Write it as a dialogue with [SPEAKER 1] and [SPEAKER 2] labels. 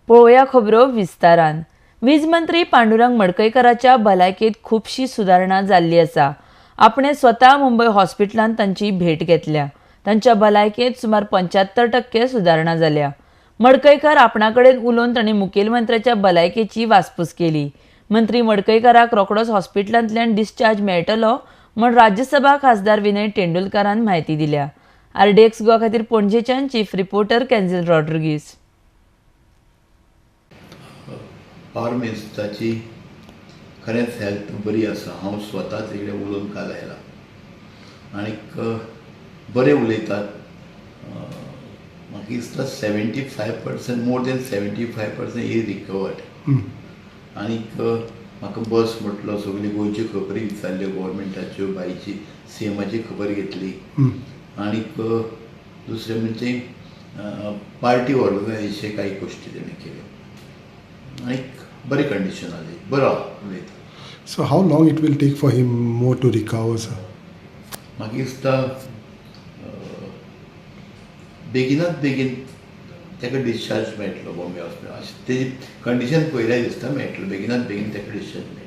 [SPEAKER 1] पळोवया खबरो विस्तारान। वीज मंत्री पांडुरंग मडकईकराच्या भलायकेत खूबशी सुदारणा जाल्ली आसा। आपणे स्वता मुंबय हॉस्पिटलांत तांची भेट घेतल्या। तांच्या भलायकेत सुमार 75% सुदारणा जाल्या। मडकईकर आपणाकडेन उलोवन तांणी मुखेलमंत्र्याच्या भलायकेची वासपूस केली। मंत्री मडकईकराक रोखडोच हॉस्पिटलांतल्यान डिस्चार्ज मेळटलो म्हण राज्यसभा खासदार विनय तेंडुलकरान म्हायती दिल्या। RDX गोवा खातीर पणजेच्यान चीफ रिपोर्टर केन्झिल रॉड्रिगीज।
[SPEAKER 2] पावर मिनिस्टराची खरेंच हेल्थ बरी आसा। हांव स्वताच इकडे उलोवन काल आयला आनीक बरे उलयतात। म्हाका दिसता 75% मोर देन 75% इज रिकवर्ड। आनीक म्हाका बस म्हटलो, सगळी गोंयच्यो खबरी विचारल्यो, गव्हर्मेंटाच्यो, भायची CMची खबर घेतली। आनीक दुसरें म्हणजे पार्टी ऑर्गनायजेशचे काही गोश्टी तेणें केल्यो आनीक बरी कंडिशन आली, बरो उलयता।
[SPEAKER 3] So how long it will take for him more to recover, sir?
[SPEAKER 2] म्हाका दिसता बेगिनात बेगीन ताका डिस्चार्ज मेळटलो बॉम्बे हॉस्पिटल। तेजी कंडिशन पळयल्यार दिसता मेळटलो, बेगिनात बेगीन ताका डिस्चार्ज मेळटलो।